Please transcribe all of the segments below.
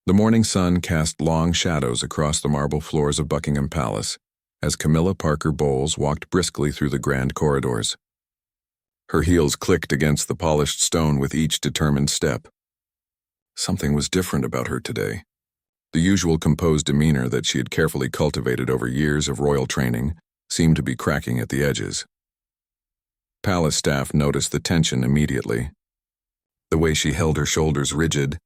The morning sun cast long shadows across the marble floors of Buckingham Palace as Camilla Parker Bowles walked briskly through the grand corridors. Her heels clicked against the polished stone with each determined step. Something was different about her today. The usual composed demeanor that she had carefully cultivated over years of royal training seemed to be cracking at the edges. Palace staff noticed the tension immediately. The way she held her shoulders rigid,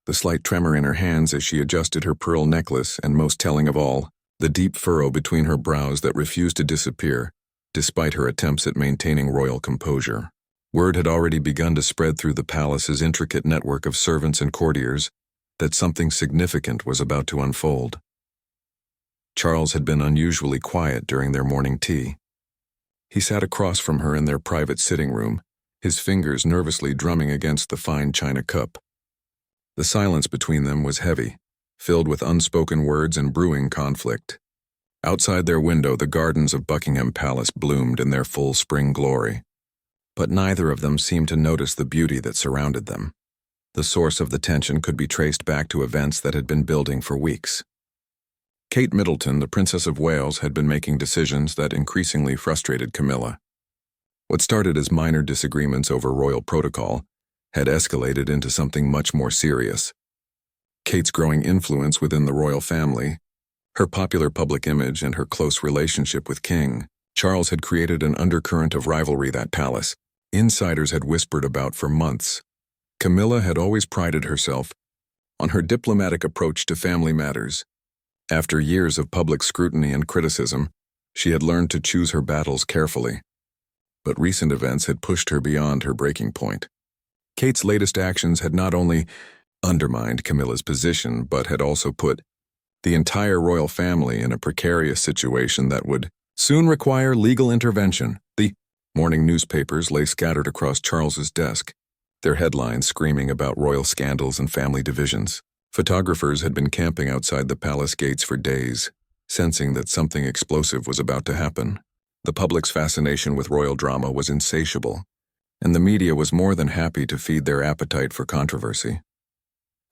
the slight tremor in her hands as she adjusted her pearl necklace, and most telling of all, the deep furrow between her brows that refused to disappear, despite her attempts at maintaining royal composure. Word had already begun to spread through the palace's intricate network of servants and courtiers that something significant was about to unfold. Charles had been unusually quiet during their morning tea. He sat across from her in their private sitting room, his fingers nervously drumming against the fine china cup. The silence between them was heavy, filled with unspoken words and brewing conflict. Outside their window, the gardens of Buckingham Palace bloomed in their full spring glory. But neither of them seemed to notice the beauty that surrounded them. The source of the tension could be traced back to events that had been building for weeks. Kate Middleton, the Princess of Wales, had been making decisions that increasingly frustrated Camilla. What started as minor disagreements over royal protocol had escalated into something much more serious. Kate's growing influence within the royal family, her popular public image, and her close relationship with King Charles had created an undercurrent of rivalry that palace insiders had whispered about for months. Camilla had always prided herself on her diplomatic approach to family matters. After years of public scrutiny and criticism, she had learned to choose her battles carefully. But recent events had pushed her beyond her breaking point. Kate's latest actions had not only undermined Camilla's position, but had also put the entire royal family in a precarious situation that would soon require legal intervention. The morning newspapers lay scattered across Charles's desk, their headlines screaming about royal scandals and family divisions. Photographers had been camping outside the palace gates for days, sensing that something explosive was about to happen. The public's fascination with royal drama was insatiable, and the media was more than happy to feed their appetite for controversy.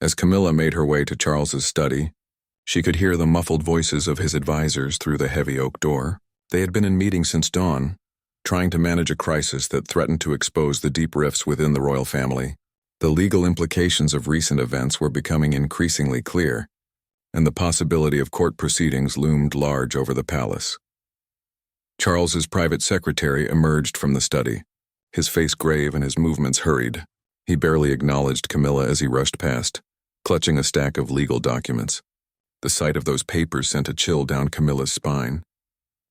As Camilla made her way to Charles's study, she could hear the muffled voices of his advisors through the heavy oak door. They had been in meetings since dawn, trying to manage a crisis that threatened to expose the deep rifts within the royal family. The legal implications of recent events were becoming increasingly clear, and the possibility of court proceedings loomed large over the palace. Charles's private secretary emerged from the study, his face grave and his movements hurried. He barely acknowledged Camilla as he rushed past, clutching a stack of legal documents. The sight of those papers sent a chill down Camilla's spine.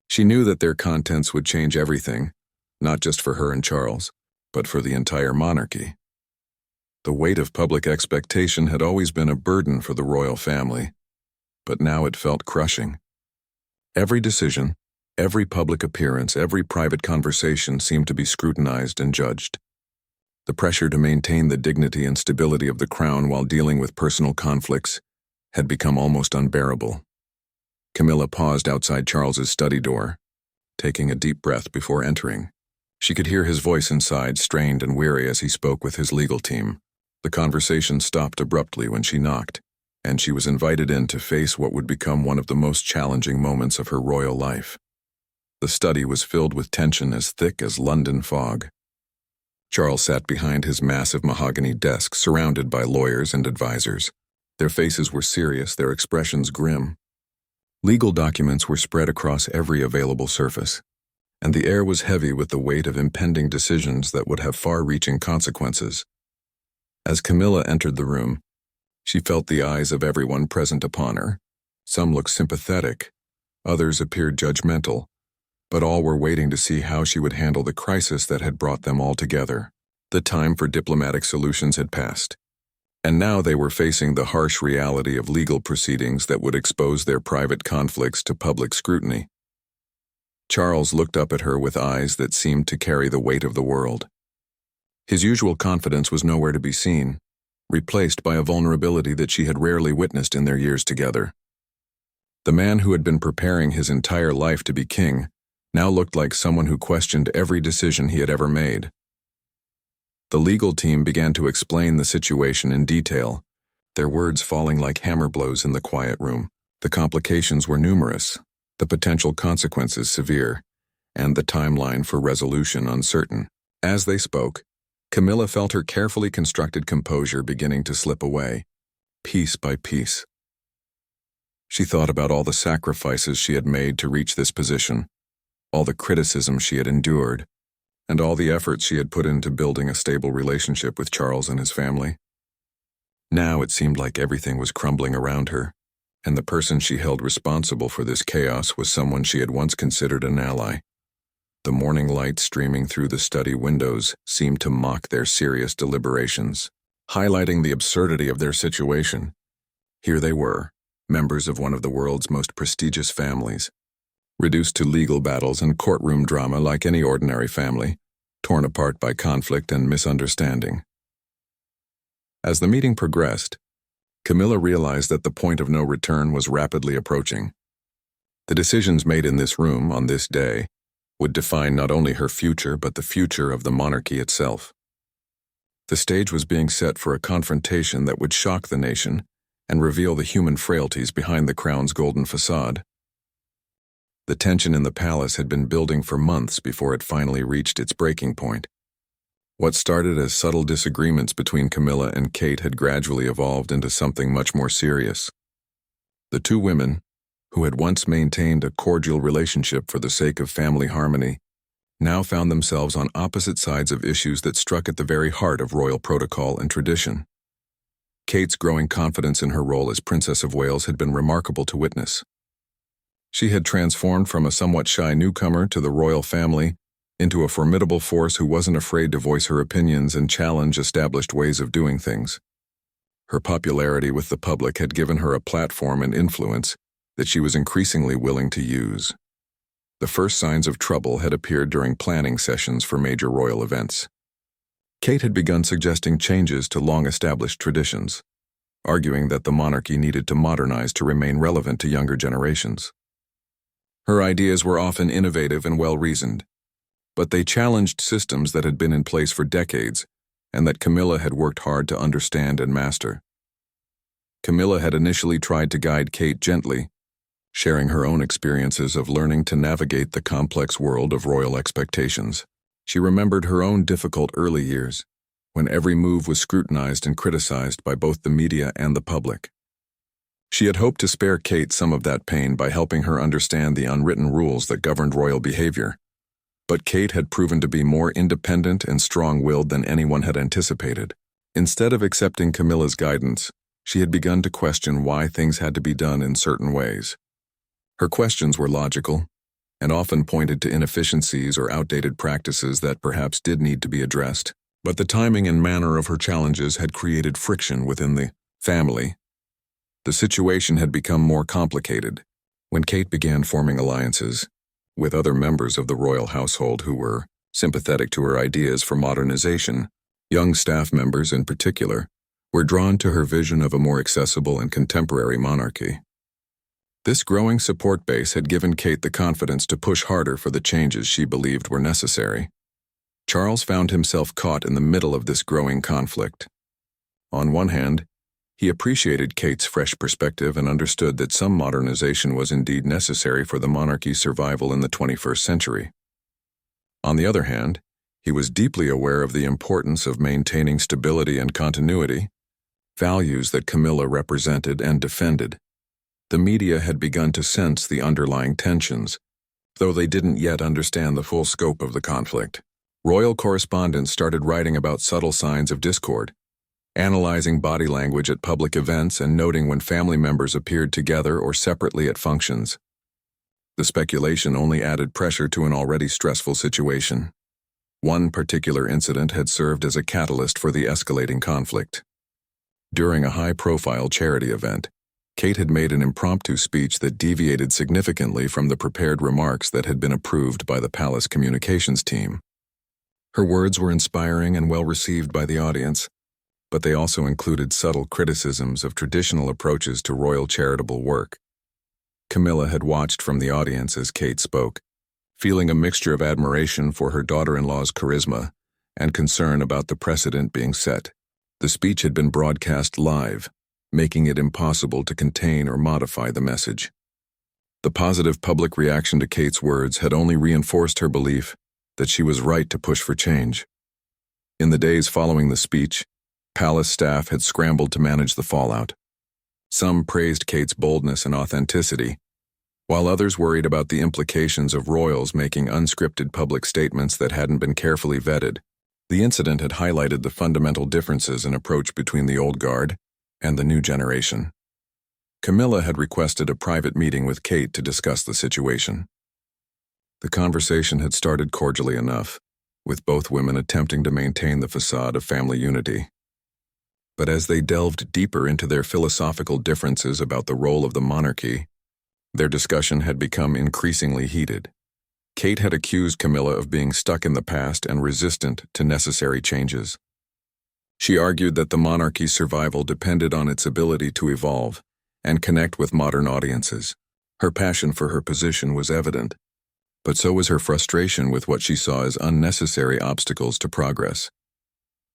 She knew that their contents would change everything, not just for her and Charles, but for the entire monarchy. The weight of public expectation had always been a burden for the royal family, but now it felt crushing. Every decision, every public appearance, every private conversation seemed to be scrutinized and judged. The pressure to maintain the dignity and stability of the crown while dealing with personal conflicts had become almost unbearable. Camilla paused outside Charles's study door, taking a deep breath before entering. She could hear his voice inside, strained and weary as he spoke with his legal team. The conversation stopped abruptly when she knocked, and she was invited in to face what would become one of the most challenging moments of her royal life. The study was filled with tension as thick as London fog. Charles sat behind his massive mahogany desk, surrounded by lawyers and advisors. Their faces were serious, their expressions grim. Legal documents were spread across every available surface, and the air was heavy with the weight of impending decisions that would have far-reaching consequences. As Camilla entered the room, she felt the eyes of everyone present upon her. Some looked sympathetic, others appeared judgmental, but all were waiting to see how she would handle the crisis that had brought them all together. The time for diplomatic solutions had passed, and now they were facing the harsh reality of legal proceedings that would expose their private conflicts to public scrutiny. Charles looked up at her with eyes that seemed to carry the weight of the world. His usual confidence was nowhere to be seen, replaced by a vulnerability that she had rarely witnessed in their years together. The man who had been preparing his entire life to be king now looked like someone who questioned every decision he had ever made. The legal team began to explain the situation in detail, their words falling like hammer blows in the quiet room. The complications were numerous, the potential consequences severe, and the timeline for resolution uncertain. As they spoke, Camilla felt her carefully constructed composure beginning to slip away, piece by piece. She thought about all the sacrifices she had made to reach this position, all the criticism she had endured, and all the efforts she had put into building a stable relationship with Charles and his family. Now it seemed like everything was crumbling around her, and the person she held responsible for this chaos was someone she had once considered an ally. The morning light streaming through the study windows seemed to mock their serious deliberations, highlighting the absurdity of their situation. Here they were, members of one of the world's most prestigious families, reduced to legal battles and courtroom drama like any ordinary family, torn apart by conflict and misunderstanding. As the meeting progressed, Camilla realized that the point of no return was rapidly approaching. The decisions made in this room on this day would define not only her future but the future of the monarchy itself. The stage was being set for a confrontation that would shock the nation and reveal the human frailties behind the crown's golden facade. The tension in the palace had been building for months before it finally reached its breaking point. What started as subtle disagreements between Camilla and Kate had gradually evolved into something much more serious. The two women, who had once maintained a cordial relationship for the sake of family harmony, now found themselves on opposite sides of issues that struck at the very heart of royal protocol and tradition. Kate's growing confidence in her role as Princess of Wales had been remarkable to witness. She had transformed from a somewhat shy newcomer to the royal family into a formidable force who wasn't afraid to voice her opinions and challenge established ways of doing things. Her popularity with the public had given her a platform and influence that she was increasingly willing to use. The first signs of trouble had appeared during planning sessions for major royal events. Kate had begun suggesting changes to long-established traditions, arguing that the monarchy needed to modernize to remain relevant to younger generations. Her ideas were often innovative and well-reasoned, but they challenged systems that had been in place for decades and that Camilla had worked hard to understand and master. Camilla had initially tried to guide Kate gently, sharing her own experiences of learning to navigate the complex world of royal expectations. She remembered her own difficult early years, when every move was scrutinized and criticized by both the media and the public. She had hoped to spare Kate some of that pain by helping her understand the unwritten rules that governed royal behavior. But Kate had proven to be more independent and strong-willed than anyone had anticipated. Instead of accepting Camilla's guidance, she had begun to question why things had to be done in certain ways. Her questions were logical, and often pointed to inefficiencies or outdated practices that perhaps did need to be addressed. But the timing and manner of her challenges had created friction within the family. The situation had become more complicated when Kate began forming alliances with other members of the royal household who were sympathetic to her ideas for modernization. Young staff members in particular were drawn to her vision of a more accessible and contemporary monarchy. This growing support base had given Kate the confidence to push harder for the changes she believed were necessary. Charles found himself caught in the middle of this growing conflict. On one hand, he appreciated Kate's fresh perspective and understood that some modernization was indeed necessary for the monarchy's survival in the 21st century. On the other hand, he was deeply aware of the importance of maintaining stability and continuity, values that Camilla represented and defended. The media had begun to sense the underlying tensions, though they didn't yet understand the full scope of the conflict. Royal correspondents started writing about subtle signs of discord, analyzing body language at public events and noting when family members appeared together or separately at functions. The speculation only added pressure to an already stressful situation. One particular incident had served as a catalyst for the escalating conflict. During a high-profile charity event, Kate had made an impromptu speech that deviated significantly from the prepared remarks that had been approved by the palace communications team. Her words were inspiring and well received by the audience, but they also included subtle criticisms of traditional approaches to royal charitable work. Camilla had watched from the audience as Kate spoke, feeling a mixture of admiration for her daughter-in-law's charisma and concern about the precedent being set. The speech had been broadcast live, making it impossible to contain or modify the message. The positive public reaction to Kate's words had only reinforced her belief that she was right to push for change. In the days following the speech, palace staff had scrambled to manage the fallout. Some praised Kate's boldness and authenticity, while others worried about the implications of royals making unscripted public statements that hadn't been carefully vetted. The incident had highlighted the fundamental differences in approach between the old guard and the new generation. Camilla had requested a private meeting with Kate to discuss the situation. The conversation had started cordially enough, with both women attempting to maintain the facade of family unity. But as they delved deeper into their philosophical differences about the role of the monarchy, their discussion had become increasingly heated. Kate had accused Camilla of being stuck in the past and resistant to necessary changes. She argued that the monarchy's survival depended on its ability to evolve and connect with modern audiences. Her passion for her position was evident, but so was her frustration with what she saw as unnecessary obstacles to progress.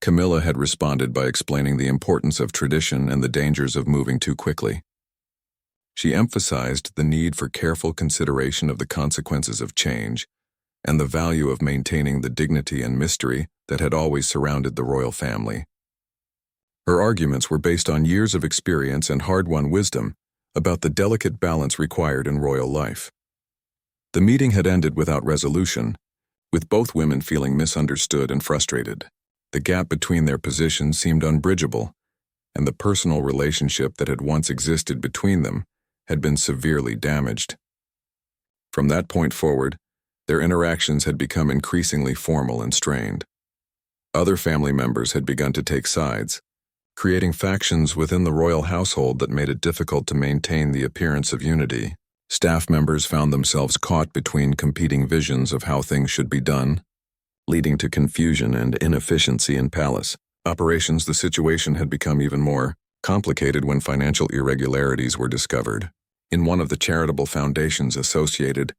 Camilla had responded by explaining the importance of tradition and the dangers of moving too quickly. She emphasized the need for careful consideration of the consequences of change and the value of maintaining the dignity and mystery that had always surrounded the royal family. Her arguments were based on years of experience and hard-won wisdom about the delicate balance required in royal life. The meeting had ended without resolution, with both women feeling misunderstood and frustrated. The gap between their positions seemed unbridgeable, and the personal relationship that had once existed between them had been severely damaged. From that point forward, their interactions had become increasingly formal and strained. Other family members had begun to take sides, creating factions within the royal household that made it difficult to maintain the appearance of unity. Staff members found themselves caught between competing visions of how things should be done, leading to confusion and inefficiency in palace operations. The situation had become even more complicated when financial irregularities were discovered. In one of the charitable foundations associated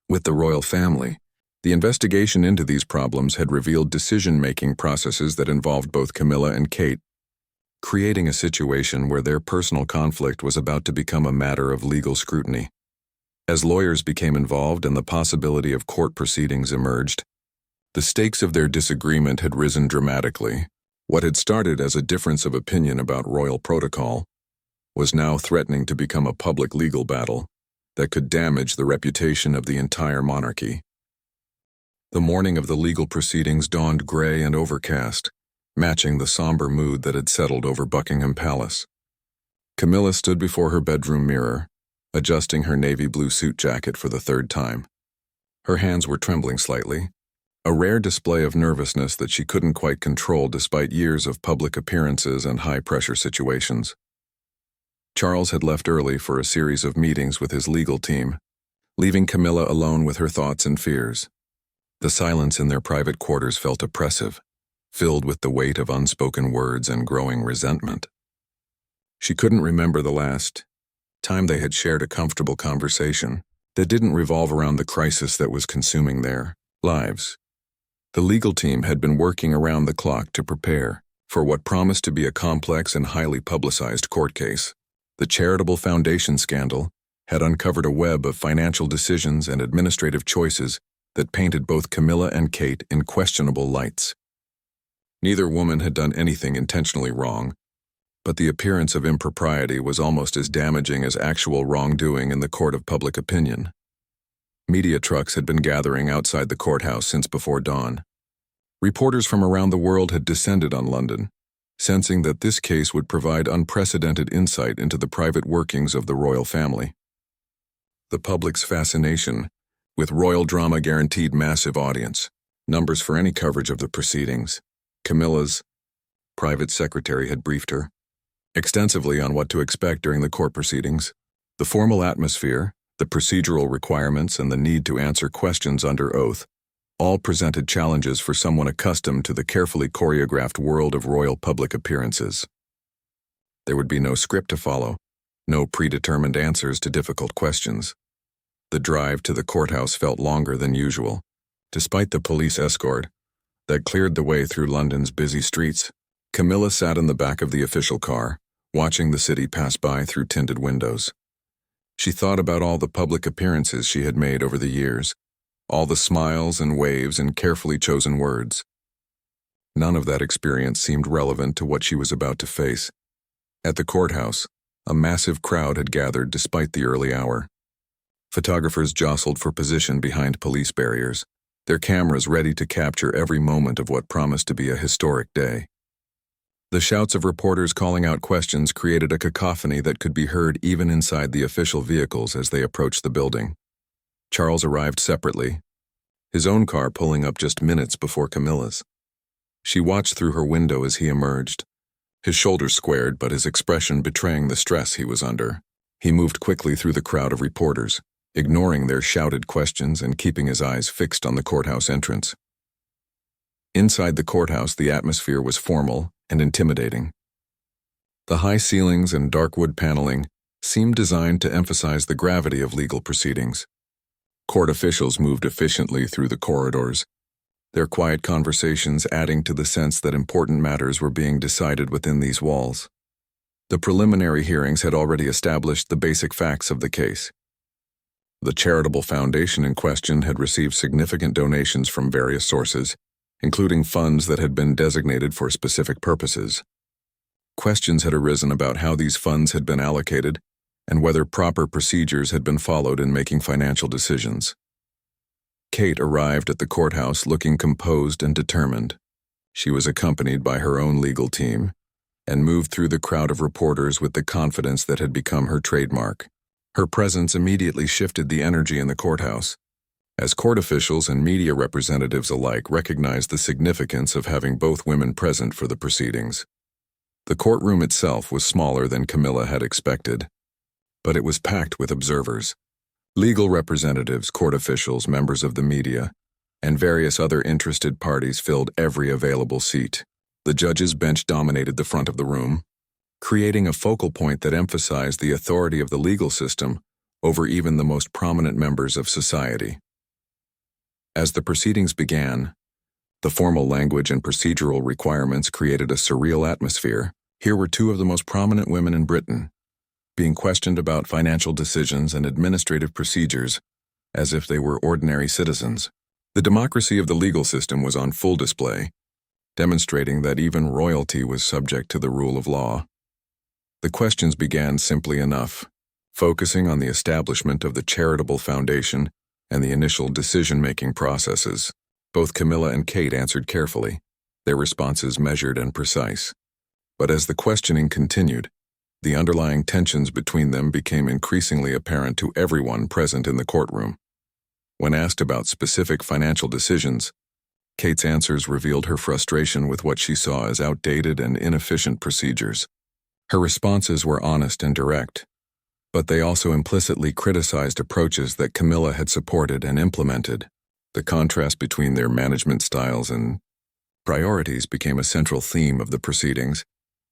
with the royal family, the investigation into these problems had revealed decision-making processes that involved both Camilla and Kate, creating a situation where their personal conflict was about to become a matter of legal scrutiny. As lawyers became involved and the possibility of court proceedings emerged, the stakes of their disagreement had risen dramatically. What had started as a difference of opinion about royal protocol was now threatening to become a public legal battle that could damage the reputation of the entire monarchy. The morning of the legal proceedings dawned gray and overcast, matching the somber mood that had settled over Buckingham Palace. Camilla stood before her bedroom mirror, adjusting her navy blue suit jacket for the third time. Her hands were trembling slightly, a rare display of nervousness that she couldn't quite control despite years of public appearances and high-pressure situations. Charles had left early for a series of meetings with his legal team, leaving Camilla alone with her thoughts and fears. The silence in their private quarters felt oppressive, filled with the weight of unspoken words and growing resentment. She couldn't remember the last time they had shared a comfortable conversation that didn't revolve around the crisis that was consuming their lives. The legal team had been working around the clock to prepare for what promised to be a complex and highly publicized court case. The charitable foundation scandal had uncovered a web of financial decisions and administrative choices that painted both Camilla and Kate in questionable lights. Neither woman had done anything intentionally wrong, but the appearance of impropriety was almost as damaging as actual wrongdoing in the court of public opinion. Media trucks had been gathering outside the courthouse since before dawn. Reporters from around the world had descended on London, sensing that this case would provide unprecedented insight into the private workings of the royal family. The public's fascination with royal drama guaranteed massive audience numbers for any coverage of the proceedings. Camilla's private secretary had briefed her extensively on what to expect during the court proceedings. The formal atmosphere, the procedural requirements, and the need to answer questions under oath all presented challenges for someone accustomed to the carefully choreographed world of royal public appearances. There would be no script to follow, no predetermined answers to difficult questions. The drive to the courthouse felt longer than usual, despite the police escort that cleared the way through London's busy streets. Camilla sat in the back of the official car, watching the city pass by through tinted windows. She thought about all the public appearances she had made over the years, all the smiles and waves and carefully chosen words. None of that experience seemed relevant to what she was about to face. At the courthouse, a massive crowd had gathered despite the early hour. Photographers jostled for position behind police barriers, their cameras ready to capture every moment of what promised to be a historic day. The shouts of reporters calling out questions created a cacophony that could be heard even inside the official vehicles as they approached the building. Charles arrived separately, his own car pulling up just minutes before Camilla's. She watched through her window as he emerged, his shoulders squared but his expression betraying the stress he was under. He moved quickly through the crowd of reporters, ignoring their shouted questions and keeping his eyes fixed on the courthouse entrance. Inside the courthouse, the atmosphere was formal and intimidating. The high ceilings and dark wood paneling seemed designed to emphasize the gravity of legal proceedings. Court officials moved efficiently through the corridors, their quiet conversations adding to the sense that important matters were being decided within these walls. The preliminary hearings had already established the basic facts of the case. The charitable foundation in question had received significant donations from various sources, including funds that had been designated for specific purposes. Questions had arisen about how these funds had been allocated and whether proper procedures had been followed in making financial decisions. Kate arrived at the courthouse looking composed and determined. She was accompanied by her own legal team and moved through the crowd of reporters with the confidence that had become her trademark. Her presence immediately shifted the energy in the courthouse, as court officials and media representatives alike recognized the significance of having both women present for the proceedings. The courtroom itself was smaller than Camilla had expected, but it was packed with observers. Legal representatives, court officials, members of the media, and various other interested parties filled every available seat. The judge's bench dominated the front of the room, creating a focal point that emphasized the authority of the legal system over even the most prominent members of society. As the proceedings began, the formal language and procedural requirements created a surreal atmosphere. Here were two of the most prominent women in Britain, being questioned about financial decisions and administrative procedures as if they were ordinary citizens. The democracy of the legal system was on full display, demonstrating that even royalty was subject to the rule of law. The questions began simply enough, focusing on the establishment of the charitable foundation and the initial decision-making processes. Both Camilla and Kate answered carefully, their responses measured and precise. But as the questioning continued, the underlying tensions between them became increasingly apparent to everyone present in the courtroom. When asked about specific financial decisions, Kate's answers revealed her frustration with what she saw as outdated and inefficient procedures. Her responses were honest and direct, but they also implicitly criticized approaches that Camilla had supported and implemented. The contrast between their management styles and priorities became a central theme of the proceedings.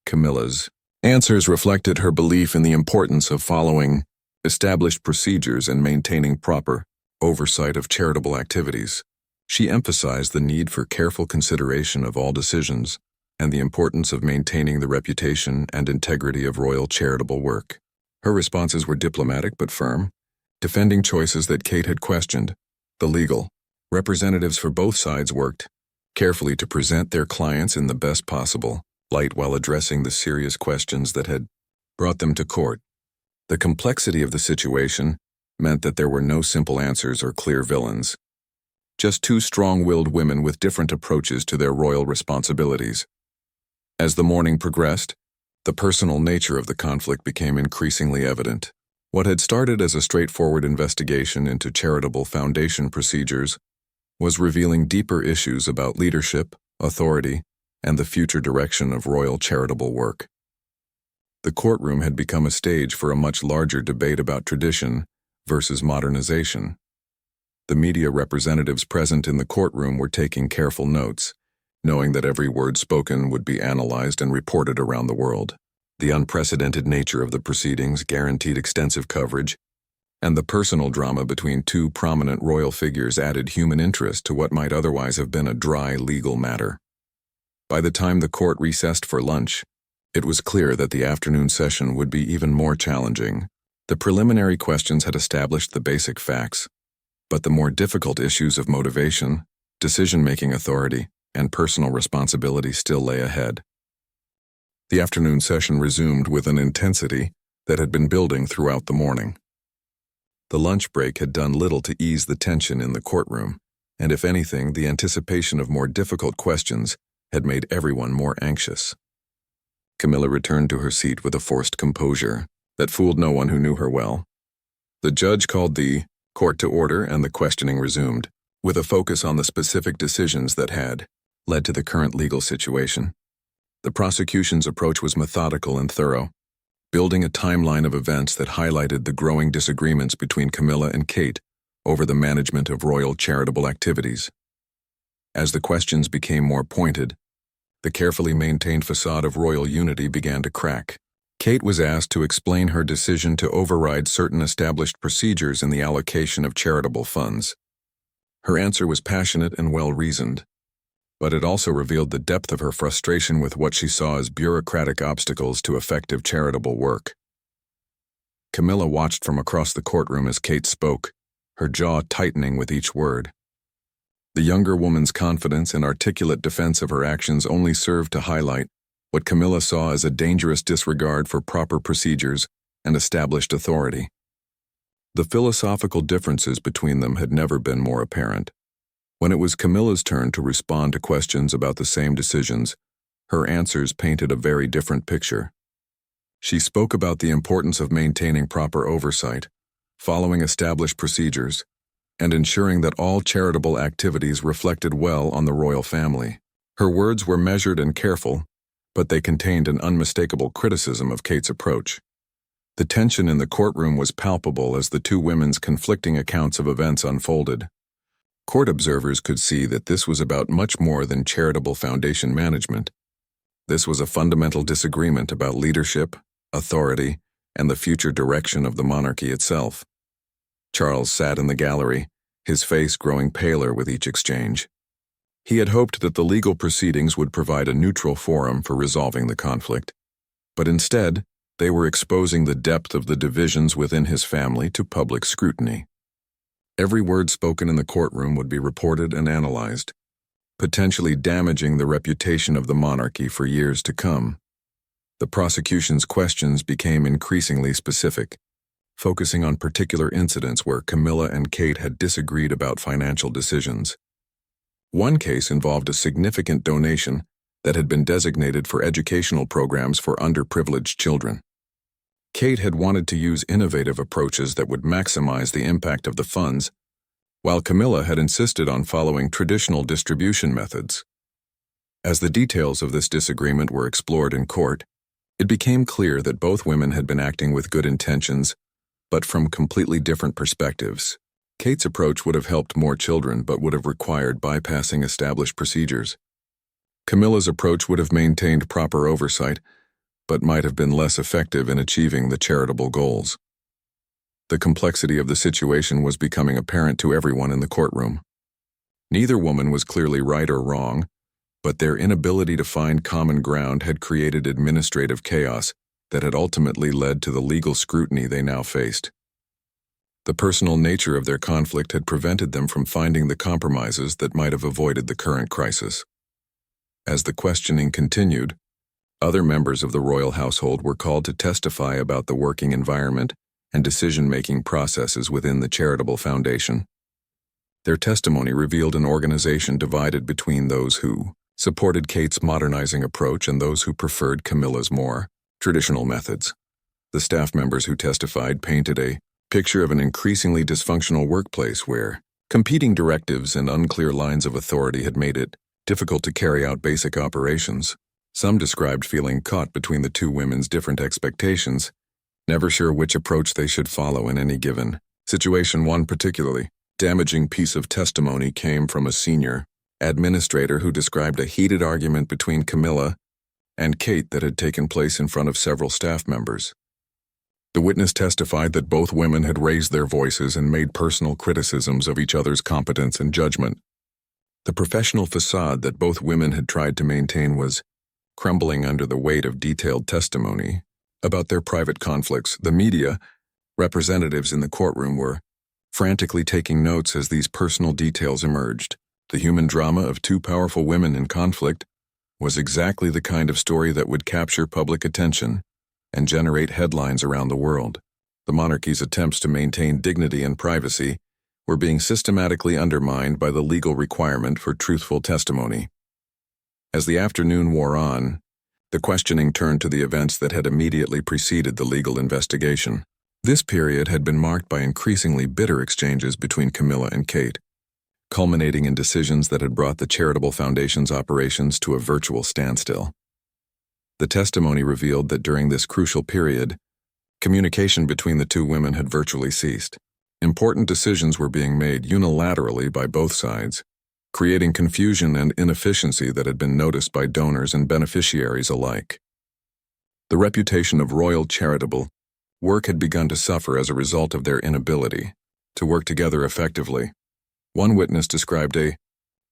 Camilla's answers reflected her belief in the importance of following established procedures and maintaining proper oversight of charitable activities. She emphasized the need for careful consideration of all decisions and the importance of maintaining the reputation and integrity of royal charitable work. Her responses were diplomatic but firm, defending choices that Kate had questioned. The legal representatives for both sides worked carefully to present their clients in the best possible light while addressing the serious questions that had brought them to court. The complexity of the situation meant that there were no simple answers or clear villains, just two strong-willed women with different approaches to their royal responsibilities. As the morning progressed, the personal nature of the conflict became increasingly evident. What had started as a straightforward investigation into charitable foundation procedures was revealing deeper issues about leadership, authority, and the future direction of royal charitable work. The courtroom had become a stage for a much larger debate about tradition versus modernization. The media representatives present in the courtroom were taking careful notes, knowing that every word spoken would be analyzed and reported around the world. The unprecedented nature of the proceedings guaranteed extensive coverage, and the personal drama between two prominent royal figures added human interest to what might otherwise have been a dry legal matter. By the time the court recessed for lunch, It was clear that the afternoon session would be even more challenging. The preliminary questions had established the basic facts, but the more difficult issues of motivation, decision-making authority, and personal responsibility still lay ahead. The afternoon session resumed with an intensity that had been building throughout the morning. The lunch break had done little to ease the tension in the courtroom, and if anything, the anticipation of more difficult questions had made everyone more anxious. Camilla returned to her seat with a forced composure that fooled no one who knew her well. The judge called the court to order and the questioning resumed, with a focus on the specific decisions that had led to the current legal situation. The prosecution's approach was methodical and thorough, building a timeline of events that highlighted the growing disagreements between Camilla and Kate over the management of royal charitable activities. As the questions became more pointed, the carefully maintained facade of royal unity began to crack. Kate was asked to explain her decision to override certain established procedures in the allocation of charitable funds. Her answer was passionate and well-reasoned, but it also revealed the depth of her frustration with what she saw as bureaucratic obstacles to effective charitable work. Camilla watched from across the courtroom as Kate spoke, her jaw tightening with each word. The younger woman's confidence and articulate defense of her actions only served to highlight what Camilla saw as a dangerous disregard for proper procedures and established authority. The philosophical differences between them had never been more apparent. When it was Camilla's turn to respond to questions about the same decisions, her answers painted a very different picture. She spoke about the importance of maintaining proper oversight, following established procedures, and ensuring that all charitable activities reflected well on the royal family. Her words were measured and careful, but they contained an unmistakable criticism of Kate's approach. The tension in the courtroom was palpable as the two women's conflicting accounts of events unfolded. Court observers could see that this was about much more than charitable foundation management. This was a fundamental disagreement about leadership, authority, and the future direction of the monarchy itself. Charles sat in the gallery, his face growing paler with each exchange. He had hoped that the legal proceedings would provide a neutral forum for resolving the conflict, but instead, they were exposing the depth of the divisions within his family to public scrutiny. Every word spoken in the courtroom would be reported and analyzed, potentially damaging the reputation of the monarchy for years to come. The prosecution's questions became increasingly specific, focusing on particular incidents where Camilla and Kate had disagreed about financial decisions. One case involved a significant donation that had been designated for educational programs for underprivileged children. Kate had wanted to use innovative approaches that would maximize the impact of the funds, while Camilla had insisted on following traditional distribution methods. As the details of this disagreement were explored in court, it became clear that both women had been acting with good intentions, but from completely different perspectives. Kate's approach would have helped more children but would have required bypassing established procedures. Camilla's approach would have maintained proper oversight, but might have been less effective in achieving the charitable goals. The complexity of the situation was becoming apparent to everyone in the courtroom. Neither woman was clearly right or wrong, but their inability to find common ground had created administrative chaos that had ultimately led to the legal scrutiny they now faced. The personal nature of their conflict had prevented them from finding the compromises that might have avoided the current crisis. As the questioning continued, other members of the royal household were called to testify about the working environment and decision-making processes within the charitable foundation. Their testimony revealed an organization divided between those who supported Kate's modernizing approach and those who preferred Camilla's more traditional methods. The staff members who testified painted a picture of an increasingly dysfunctional workplace where competing directives and unclear lines of authority had made it difficult to carry out basic operations. Some described feeling caught between the two women's different expectations, never sure which approach they should follow in any given situation. One particularly damaging piece of testimony came from a senior administrator who described a heated argument between Camilla and Kate that had taken place in front of several staff members. The witness testified that both women had raised their voices and made personal criticisms of each other's competence and judgment. The professional facade that both women had tried to maintain was crumbling under the weight of detailed testimony about their private conflicts. The media, representatives in the courtroom were frantically taking notes as these personal details emerged. The human drama of two powerful women in conflict was exactly the kind of story that would capture public attention and generate headlines around the world. The monarchy's attempts to maintain dignity and privacy were being systematically undermined by the legal requirement for truthful testimony. As the afternoon wore on, the questioning turned to the events that had immediately preceded the legal investigation. This period had been marked by increasingly bitter exchanges between Camilla and Kate, culminating in decisions that had brought the charitable foundation's operations to a virtual standstill. The testimony revealed that during this crucial period, communication between the two women had virtually ceased. Important decisions were being made unilaterally by both sides, creating confusion and inefficiency that had been noticed by donors and beneficiaries alike. The reputation of royal charitable work had begun to suffer as a result of their inability to work together effectively. One witness described a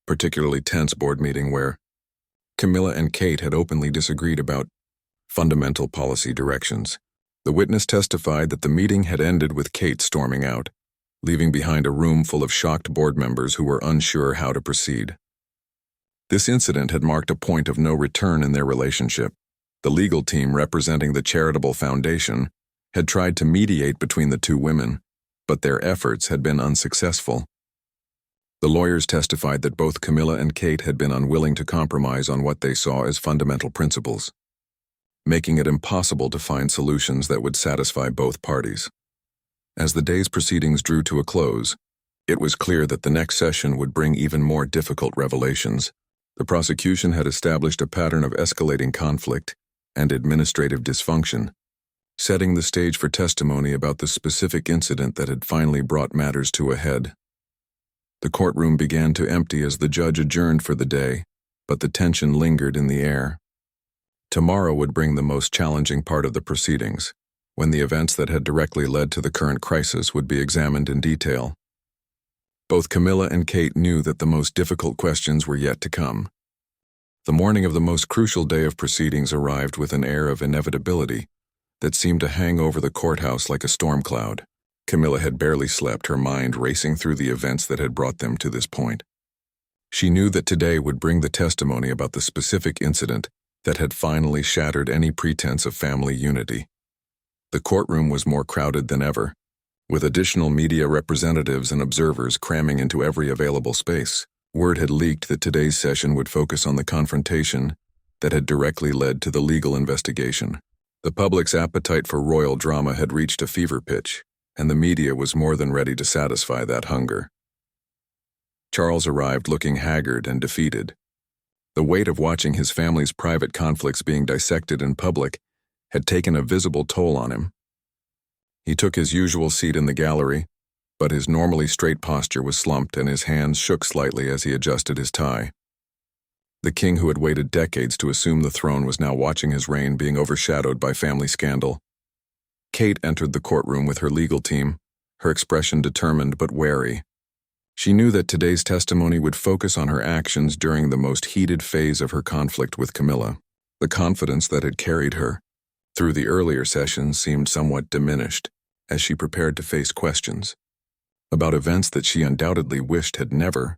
particularly tense board meeting where Camilla and Kate had openly disagreed about fundamental policy directions. The witness testified that the meeting had ended with Kate storming out, leaving behind a room full of shocked board members who were unsure how to proceed. This incident had marked a point of no return in their relationship. The legal team representing the charitable foundation had tried to mediate between the two women, but their efforts had been unsuccessful. The lawyers testified that both Camilla and Kate had been unwilling to compromise on what they saw as fundamental principles, making it impossible to find solutions that would satisfy both parties. As the day's proceedings drew to a close, it was clear that the next session would bring even more difficult revelations. The prosecution had established a pattern of escalating conflict and administrative dysfunction, setting the stage for testimony about the specific incident that had finally brought matters to a head. The courtroom began to empty as the judge adjourned for the day, but the tension lingered in the air. Tomorrow would bring the most challenging part of the proceedings, when the events that had directly led to the current crisis would be examined in detail. Both Camilla and Kate knew that the most difficult questions were yet to come. The morning of the most crucial day of proceedings arrived with an air of inevitability that seemed to hang over the courthouse like a storm cloud. Camilla had barely slept, her mind racing through the events that had brought them to this point. She knew that today would bring the testimony about the specific incident that had finally shattered any pretense of family unity. The courtroom was more crowded than ever, with additional media representatives and observers cramming into every available space. Word had leaked that today's session would focus on the confrontation that had directly led to the legal investigation. The public's appetite for royal drama had reached a fever pitch, and the media was more than ready to satisfy that hunger. Charles arrived looking haggard and defeated. The weight of watching his family's private conflicts being dissected in public had taken a visible toll on him. He took his usual seat in the gallery, but his normally straight posture was slumped and his hands shook slightly as he adjusted his tie. The king who had waited decades to assume the throne was now watching his reign being overshadowed by family scandal. Kate entered the courtroom with her legal team, her expression determined but wary. She knew that today's testimony would focus on her actions during the most heated phase of her conflict with Camilla. The confidence that had carried her through the earlier sessions seemed somewhat diminished as she prepared to face questions about events that she undoubtedly wished had never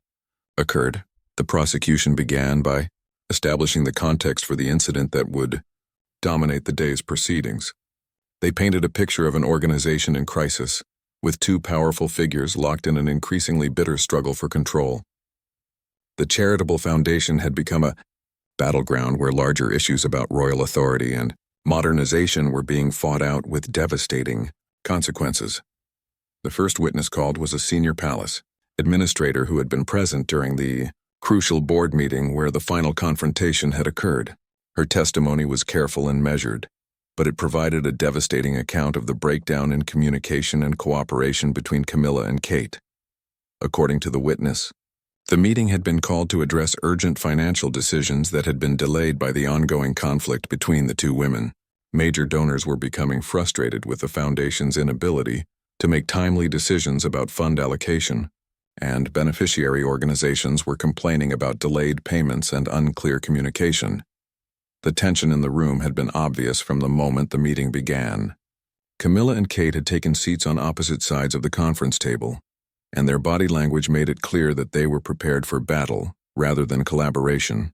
occurred. The prosecution began by establishing the context for the incident that would dominate the day's proceedings. They painted a picture of an organization in crisis, with two powerful figures locked in an increasingly bitter struggle for control. The charitable foundation had become a battleground where larger issues about royal authority and modernization were being fought out with devastating consequences. The first witness called was a senior palace administrator who had been present during the crucial board meeting where the final confrontation had occurred. Her testimony was careful and measured, but it provided a devastating account of the breakdown in communication and cooperation between Camilla and Kate. According to the witness, the meeting had been called to address urgent financial decisions that had been delayed by the ongoing conflict between the two women. Major donors were becoming frustrated with the foundation's inability to make timely decisions about fund allocation, and beneficiary organizations were complaining about delayed payments and unclear communication. The tension in the room had been obvious from the moment the meeting began. Camilla and Kate had taken seats on opposite sides of the conference table, and their body language made it clear that they were prepared for battle rather than collaboration.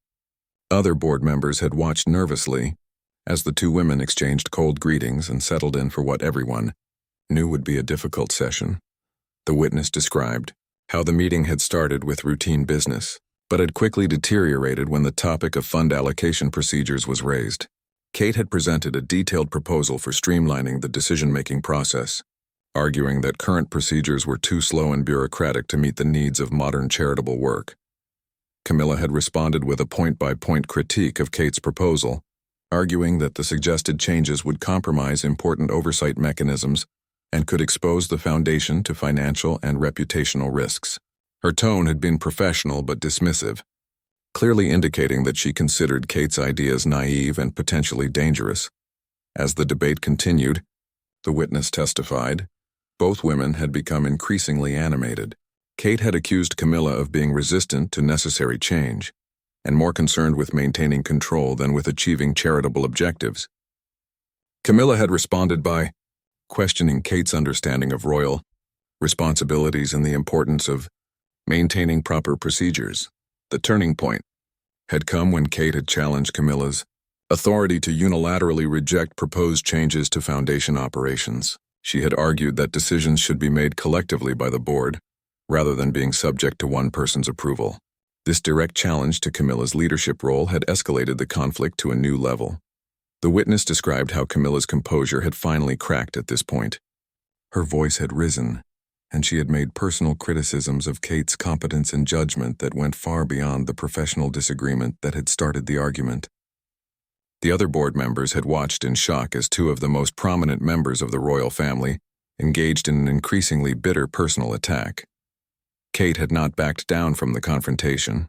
Other board members had watched nervously as the two women exchanged cold greetings and settled in for what everyone knew would be a difficult session. The witness described how the meeting had started with routine business, but had quickly deteriorated when the topic of fund allocation procedures was raised. Kate had presented a detailed proposal for streamlining the decision-making process, arguing that current procedures were too slow and bureaucratic to meet the needs of modern charitable work. Camilla had responded with a point-by-point critique of Kate's proposal, arguing that the suggested changes would compromise important oversight mechanisms and could expose the foundation to financial and reputational risks. Her tone had been professional but dismissive, clearly indicating that she considered Kate's ideas naive and potentially dangerous. As the debate continued, the witness testified, both women had become increasingly animated. Kate had accused Camilla of being resistant to necessary change, and more concerned with maintaining control than with achieving charitable objectives. Camilla had responded by questioning Kate's understanding of royal responsibilities and the importance of maintaining proper procedures. The turning point had come when Kate had challenged Camilla's authority to unilaterally reject proposed changes to foundation operations. She had argued that decisions should be made collectively by the board, rather than being subject to one person's approval. This direct challenge to Camilla's leadership role had escalated the conflict to a new level. The witness described how Camilla's composure had finally cracked at this point. Her voice had risen, and she had made personal criticisms of Kate's competence and judgment that went far beyond the professional disagreement that had started the argument. The other board members had watched in shock as two of the most prominent members of the royal family engaged in an increasingly bitter personal attack. Kate had not backed down from the confrontation.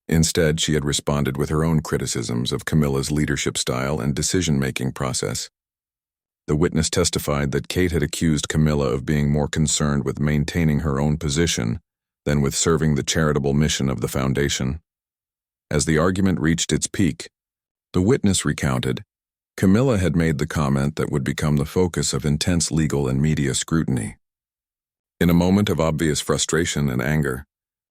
Instead, she had responded with her own criticisms of Camilla's leadership style and decision-making process. The witness testified that Kate had accused Camilla of being more concerned with maintaining her own position than with serving the charitable mission of the foundation. As the argument reached its peak, the witness recounted, Camilla had made the comment that would become the focus of intense legal and media scrutiny. In a moment of obvious frustration and anger,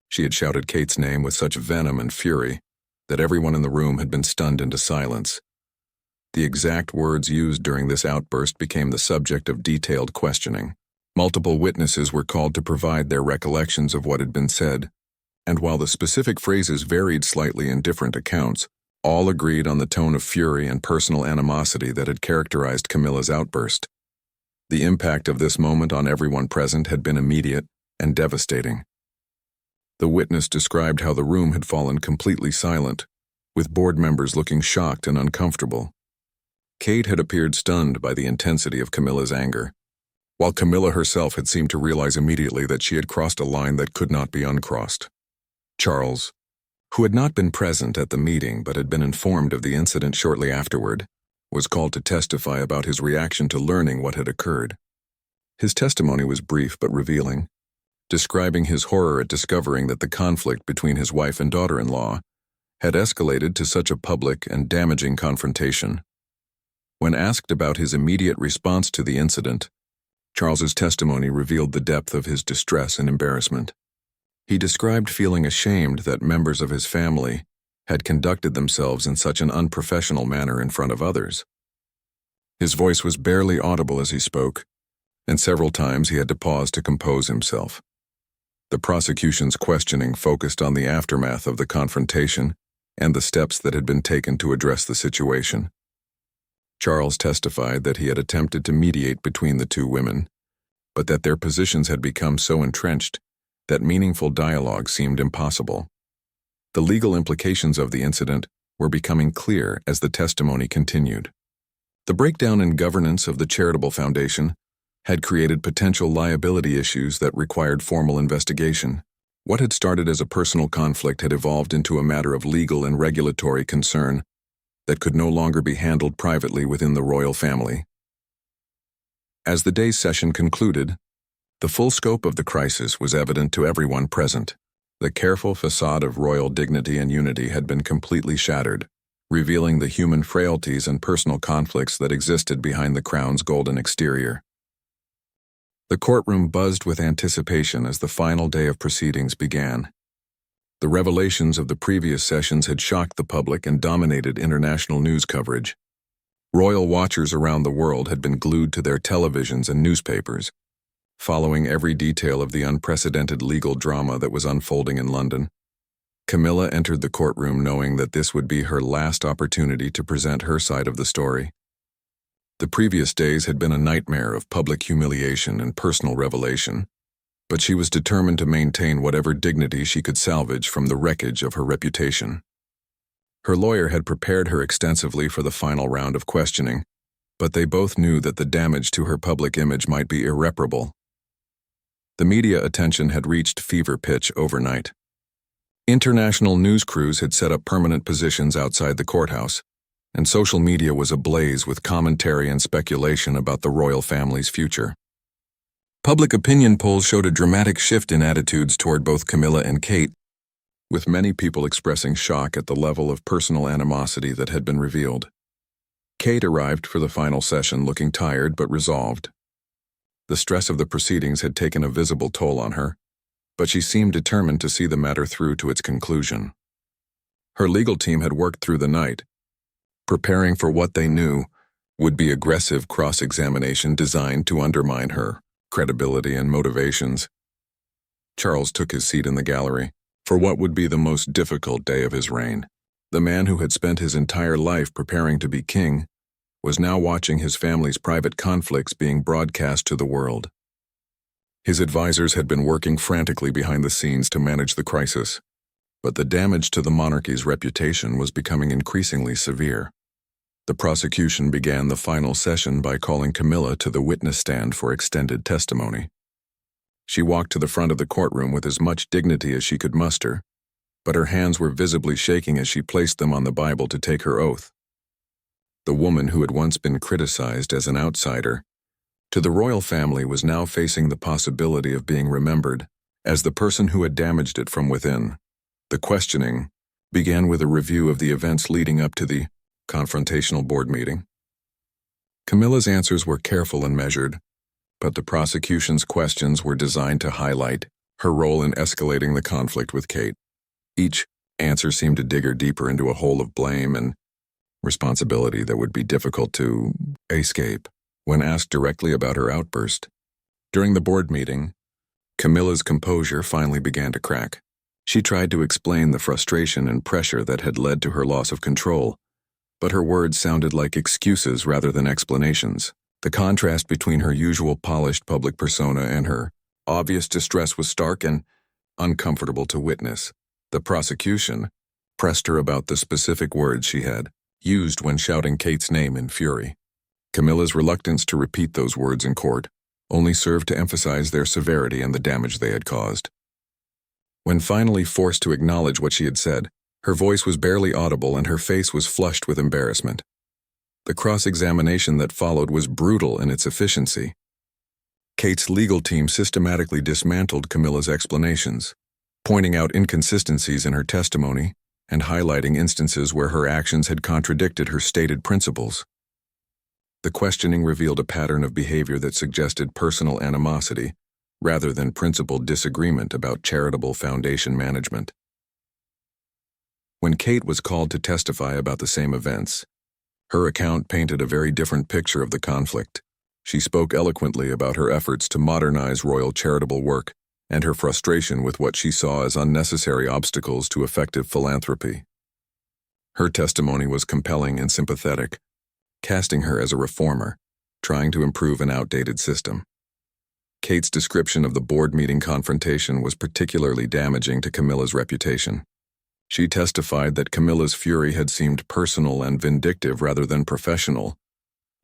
she had shouted Kate's name with such venom and fury that everyone in the room had been stunned into silence. The exact words used during this outburst became the subject of detailed questioning. Multiple witnesses were called to provide their recollections of what had been said, and while the specific phrases varied slightly in different accounts, all agreed on the tone of fury and personal animosity that had characterized Camilla's outburst. The impact of this moment on everyone present had been immediate and devastating. The witness described how the room had fallen completely silent, with board members looking shocked and uncomfortable. Kate had appeared stunned by the intensity of Camilla's anger, while Camilla herself had seemed to realize immediately that she had crossed a line that could not be uncrossed. Charles, who had not been present at the meeting but had been informed of the incident shortly afterward, was called to testify about his reaction to learning what had occurred. His testimony was brief but revealing, describing his horror at discovering that the conflict between his wife and daughter-in-law had escalated to such a public and damaging confrontation. When asked about his immediate response to the incident, Charles's testimony revealed the depth of his distress and embarrassment. He described feeling ashamed that members of his family had conducted themselves in such an unprofessional manner in front of others. His voice was barely audible as he spoke, and several times he had to pause to compose himself. The prosecution's questioning focused on the aftermath of the confrontation and the steps that had been taken to address the situation. Charles testified that he had attempted to mediate between the two women, but that their positions had become so entrenched that meaningful dialogue seemed impossible. The legal implications of the incident were becoming clear as the testimony continued. The breakdown in governance of the charitable foundation had created potential liability issues that required formal investigation. What had started as a personal conflict had evolved into a matter of legal and regulatory concern that could no longer be handled privately within the royal family. As the day's session concluded, the full scope of the crisis was evident to everyone present. The careful facade of royal dignity and unity had been completely shattered. revealing the human frailties and personal conflicts that existed behind the crown's golden exterior. The courtroom buzzed with anticipation as the final day of proceedings began. The revelations of the previous sessions had shocked the public and dominated international news coverage. Royal watchers around the world had been glued to their televisions and newspapers, following every detail of the unprecedented legal drama that was unfolding in London. Camilla entered the courtroom knowing that this would be her last opportunity to present her side of the story. The previous days had been a nightmare of public humiliation and personal revelation, but she was determined to maintain whatever dignity she could salvage from the wreckage of her reputation. Her lawyer had prepared her extensively for the final round of questioning, but they both knew that the damage to her public image might be irreparable. The media attention had reached fever pitch overnight. International news crews had set up permanent positions outside the courthouse, and social media was ablaze with commentary and speculation about the royal family's future. Public opinion polls showed a dramatic shift in attitudes toward both Camilla and Kate, with many people expressing shock at the level of personal animosity that had been revealed. Kate arrived for the final session looking tired but resolved. The stress of the proceedings had taken a visible toll on her, but she seemed determined to see the matter through to its conclusion. Her legal team had worked through the night, preparing for what they knew would be aggressive cross-examination designed to undermine her credibility and motivations. Charles took his seat in the gallery for what would be the most difficult day of his reign. The man who had spent his entire life preparing to be king was now watching his family's private conflicts being broadcast to the world. His advisors had been working frantically behind the scenes to manage the crisis, but the damage to the monarchy's reputation was becoming increasingly severe. The prosecution began the final session by calling Camilla to the witness stand for extended testimony. She walked to the front of the courtroom with as much dignity as she could muster, but her hands were visibly shaking as she placed them on the Bible to take her oath. The woman who had once been criticized as an outsider to the royal family was now facing the possibility of being remembered as the person who had damaged it from within. The questioning began with a review of the events leading up to the confrontational board meeting. Camilla's answers were careful and measured, but the prosecution's questions were designed to highlight her role in escalating the conflict with Kate. Each answer seemed to dig her deeper into a hole of blame and responsibility that would be difficult to escape. When asked directly about her outburst during the board meeting, Camilla's composure finally began to crack. She tried to explain the frustration and pressure that had led to her loss of control, but her words sounded like excuses rather than explanations. The contrast between her usual polished public persona and her obvious distress was stark and uncomfortable to witness. The prosecution pressed her about the specific words she had used when shouting Kate's name in fury. Camilla's reluctance to repeat those words in court only served to emphasize their severity and the damage they had caused. When finally forced to acknowledge what she had said, her voice was barely audible and her face was flushed with embarrassment. The cross-examination that followed was brutal in its efficiency. Kate's legal team systematically dismantled Camilla's explanations, pointing out inconsistencies in her testimony and highlighting instances where her actions had contradicted her stated principles. The questioning revealed a pattern of behavior that suggested personal animosity rather than principled disagreement about charitable foundation management. When Kate was called to testify about the same events, her account painted a very different picture of the conflict. She spoke eloquently about her efforts to modernize royal charitable work and her frustration with what she saw as unnecessary obstacles to effective philanthropy. Her testimony was compelling and sympathetic, casting her as a reformer, trying to improve an outdated system. Kate's description of the board meeting confrontation was particularly damaging to Camilla's reputation. She testified that Camilla's fury had seemed personal and vindictive rather than professional,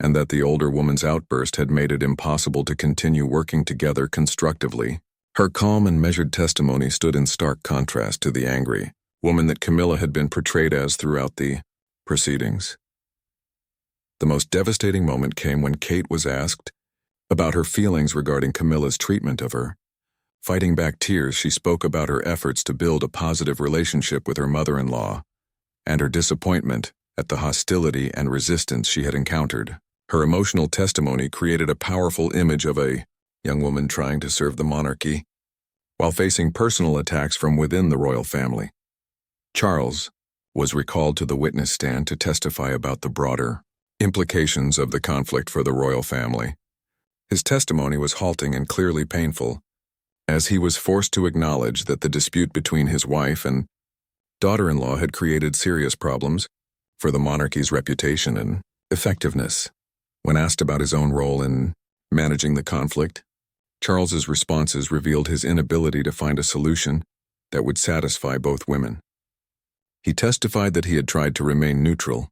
and that the older woman's outburst had made it impossible to continue working together constructively. Her calm and measured testimony stood in stark contrast to the angry woman that Camilla had been portrayed as throughout the proceedings. The most devastating moment came when Kate was asked about her feelings regarding Camilla's treatment of her. Fighting back tears, she spoke about her efforts to build a positive relationship with her mother-in-law and her disappointment at the hostility and resistance she had encountered. Her emotional testimony created a powerful image of a young woman trying to serve the monarchy while facing personal attacks from within the royal family. Charles was recalled to the witness stand to testify about the broader implications of the conflict for the royal family. His testimony was halting and clearly painful, as he was forced to acknowledge that the dispute between his wife and daughter-in-law had created serious problems for the monarchy's reputation and effectiveness. When asked about his own role in managing the conflict, Charles's responses revealed his inability to find a solution that would satisfy both women. He testified that he had tried to remain neutral,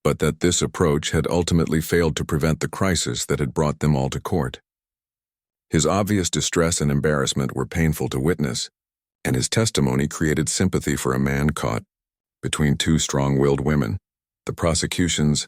but that this approach had ultimately failed to prevent the crisis that had brought them all to court. His obvious distress and embarrassment were painful to witness, and his testimony created sympathy for a man caught between two strong-willed women. The prosecution's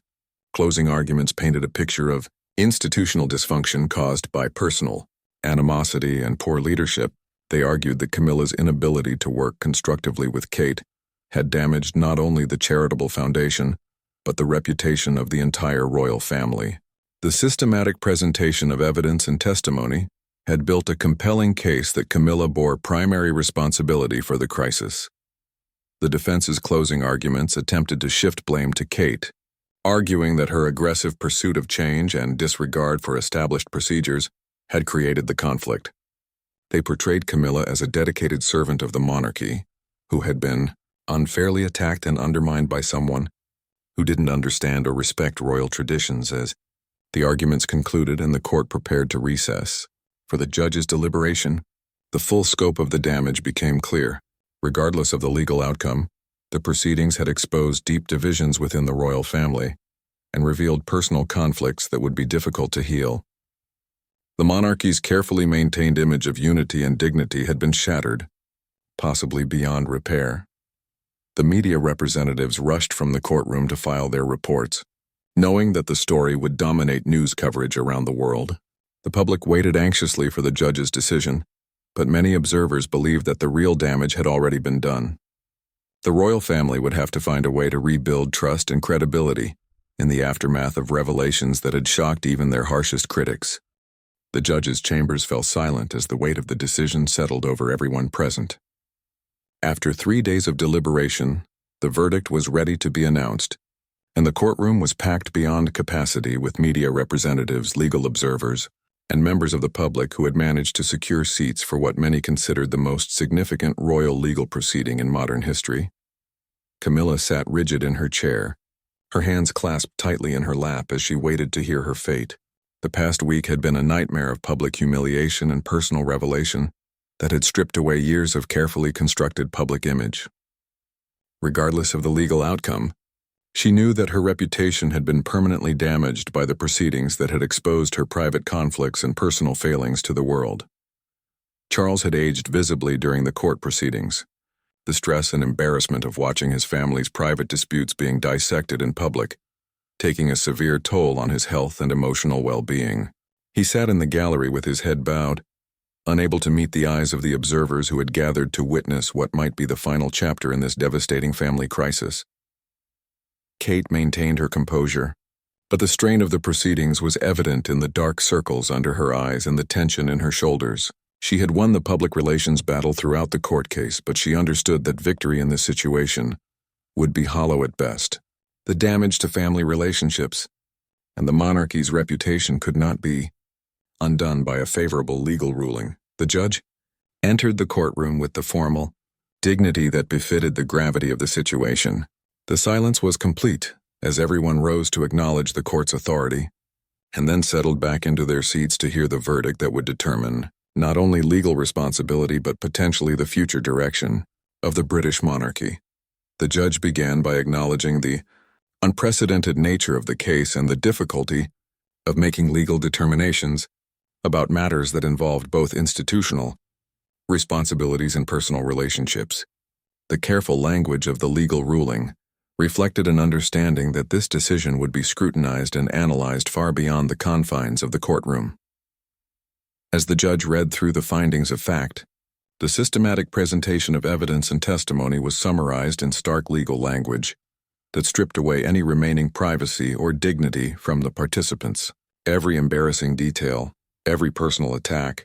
closing arguments painted a picture of institutional dysfunction caused by personal animosity and poor leadership. They argued that Camilla's inability to work constructively with Kate had damaged not only the charitable foundation, but the reputation of the entire royal family. The systematic presentation of evidence and testimony had built a compelling case that Camilla bore primary responsibility for the crisis. The defense's closing arguments attempted to shift blame to Kate, arguing that her aggressive pursuit of change and disregard for established procedures had created the conflict. They portrayed Camilla as a dedicated servant of the monarchy, who had been unfairly attacked and undermined by someone who didn't understand or respect royal traditions. As the arguments concluded and the court prepared to recess for the judge's deliberation, the full scope of the damage became clear. Regardless of the legal outcome, the proceedings had exposed deep divisions within the royal family and revealed personal conflicts that would be difficult to heal. The monarchy's carefully maintained image of unity and dignity had been shattered, possibly beyond repair. The media representatives rushed from the courtroom to file their reports, knowing that the story would dominate news coverage around the world. The public waited anxiously for the judge's decision, but many observers believed that the real damage had already been done. The royal family would have to find a way to rebuild trust and credibility in the aftermath of revelations that had shocked even their harshest critics. The judge's chambers fell silent as the weight of the decision settled over everyone present. After 3 days of deliberation, the verdict was ready to be announced, and the courtroom was packed beyond capacity with media representatives, legal observers, and members of the public who had managed to secure seats for what many considered the most significant royal legal proceeding in modern history. Camilla sat rigid in her chair, her hands clasped tightly in her lap as she waited to hear her fate. The past week had been a nightmare of public humiliation and personal revelation that had stripped away years of carefully constructed public image. Regardless of the legal outcome, she knew that her reputation had been permanently damaged by the proceedings that had exposed her private conflicts and personal failings to the world. Charles had aged visibly during the court proceedings, the stress and embarrassment of watching his family's private disputes being dissected in public, taking a severe toll on his health and emotional well-being. He sat in the gallery with his head bowed, unable to meet the eyes of the observers who had gathered to witness what might be the final chapter in this devastating family crisis. Kate maintained her composure, but the strain of the proceedings was evident in the dark circles under her eyes and the tension in her shoulders. She had won the public relations battle throughout the court case, but she understood that victory in this situation would be hollow at best. The damage to family relationships and the monarchy's reputation could not be undone by a favorable legal ruling. The judge entered the courtroom with the formal dignity that befitted the gravity of the situation. The silence was complete as everyone rose to acknowledge the court's authority and then settled back into their seats to hear the verdict that would determine not only legal responsibility but potentially the future direction of the British monarchy. The judge began by acknowledging the unprecedented nature of the case and the difficulty of making legal determinations about matters that involved both institutional responsibilities and personal relationships. The careful language of the legal ruling reflected an understanding that this decision would be scrutinized and analyzed far beyond the confines of the courtroom. As the judge read through the findings of fact, the systematic presentation of evidence and testimony was summarized in stark legal language. that stripped away any remaining privacy or dignity from the participants. Every embarrassing detail, every personal attack,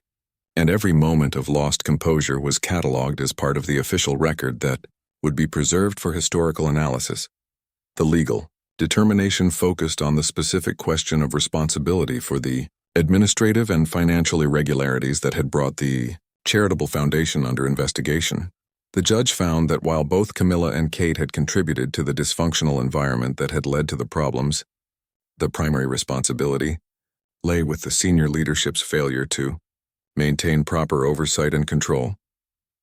and every moment of lost composure was catalogued as part of the official record that would be preserved for historical analysis. The legal determination focused on the specific question of responsibility for the administrative and financial irregularities that had brought the charitable foundation under investigation. The judge found that while both Camilla and Kate had contributed to the dysfunctional environment that had led to the problems, the primary responsibility lay with the senior leadership's failure to maintain proper oversight and control.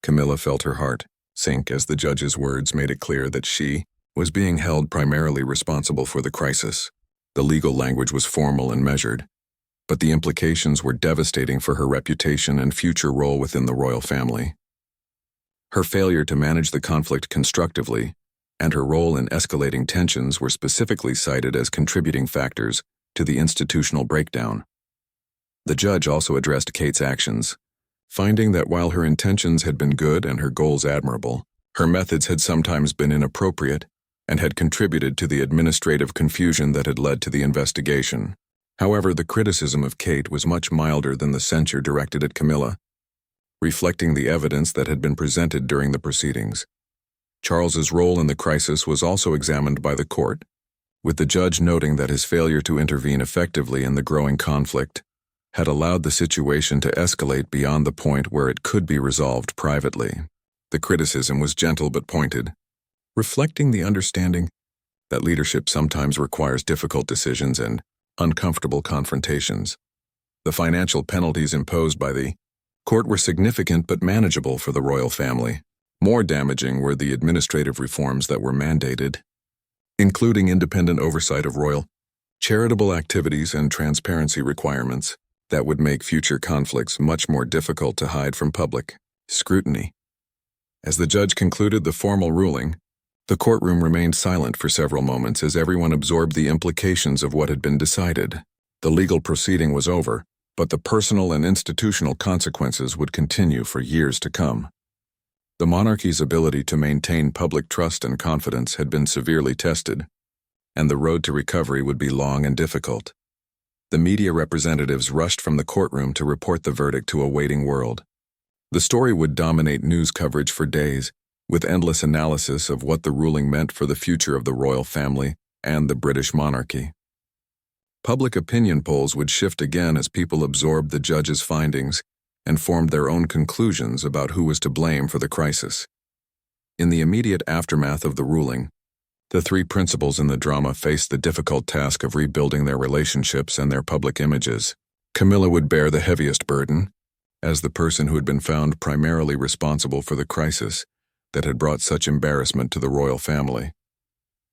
Camilla felt her heart sink as the judge's words made it clear that she was being held primarily responsible for the crisis. The legal language was formal and measured, but the implications were devastating for her reputation and future role within the royal family. Her failure to manage the conflict constructively and her role in escalating tensions were specifically cited as contributing factors to the institutional breakdown. The judge also addressed Kate's actions, finding that while her intentions had been good and her goals admirable, her methods had sometimes been inappropriate and had contributed to the administrative confusion that had led to the investigation. However, the criticism of Kate was much milder than the censure directed at Camilla, reflecting the evidence that had been presented during the proceedings. Charles's role in the crisis was also examined by the court, with the judge noting that his failure to intervene effectively in the growing conflict had allowed the situation to escalate beyond the point where it could be resolved privately. The criticism was gentle but pointed, reflecting the understanding that leadership sometimes requires difficult decisions and uncomfortable confrontations. The financial penalties imposed by the court were significant but manageable for the royal family. More damaging were the administrative reforms that were mandated, including independent oversight of royal charitable activities and transparency requirements that would make future conflicts much more difficult to hide from public scrutiny. As the judge concluded the formal ruling, the courtroom remained silent for several moments as everyone absorbed the implications of what had been decided. The legal proceeding was over, but the personal and institutional consequences would continue for years to come. The monarchy's ability to maintain public trust and confidence had been severely tested, and the road to recovery would be long and difficult. The media representatives rushed from the courtroom to report the verdict to a waiting world. The story would dominate news coverage for days, with endless analysis of what the ruling meant for the future of the royal family and the British monarchy. Public opinion polls would shift again as people absorbed the judge's findings and formed their own conclusions about who was to blame for the crisis. In the immediate aftermath of the ruling, the three principals in the drama faced the difficult task of rebuilding their relationships and their public images. Camilla would bear the heaviest burden, as the person who had been found primarily responsible for the crisis that had brought such embarrassment to the royal family.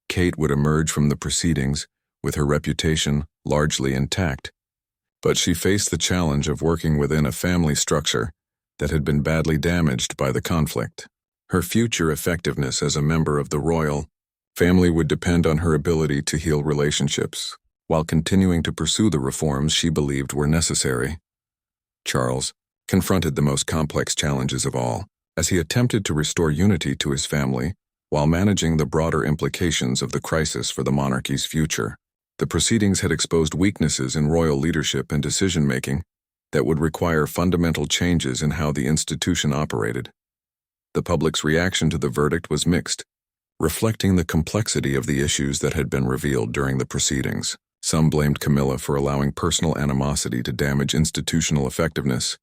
Kate would emerge from the proceedings with her reputation largely intact, but she faced the challenge of working within a family structure that had been badly damaged by the conflict. Her future effectiveness as a member of the royal family would depend on her ability to heal relationships, while continuing to pursue the reforms she believed were necessary. Charles confronted the most complex challenges of all, as he attempted to restore unity to his family while managing the broader implications of the crisis for the monarchy's future. The proceedings had exposed weaknesses in royal leadership and decision-making that would require fundamental changes in how the institution operated. The public's reaction to the verdict was mixed, reflecting the complexity of the issues that had been revealed during the proceedings. Some blamed Camilla for allowing personal animosity to damage institutional effectiveness,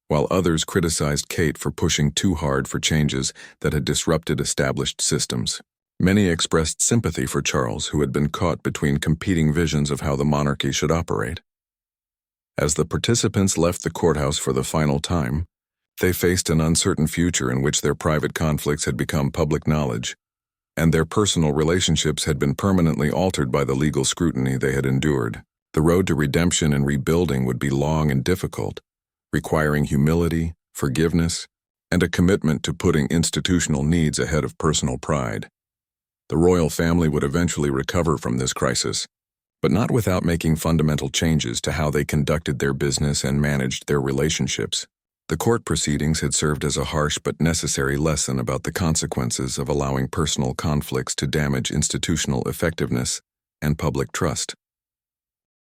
while others criticized Kate for pushing too hard for changes that had disrupted established systems. Many expressed sympathy for Charles, who had been caught between competing visions of how the monarchy should operate. As the participants left the courthouse for the final time, they faced an uncertain future in which their private conflicts had become public knowledge, and their personal relationships had been permanently altered by the legal scrutiny they had endured. The road to redemption and rebuilding would be long and difficult, requiring humility, forgiveness, and a commitment to putting institutional needs ahead of personal pride. The royal family would eventually recover from this crisis, but not without making fundamental changes to how they conducted their business and managed their relationships. The court proceedings had served as a harsh but necessary lesson about the consequences of allowing personal conflicts to damage institutional effectiveness and public trust.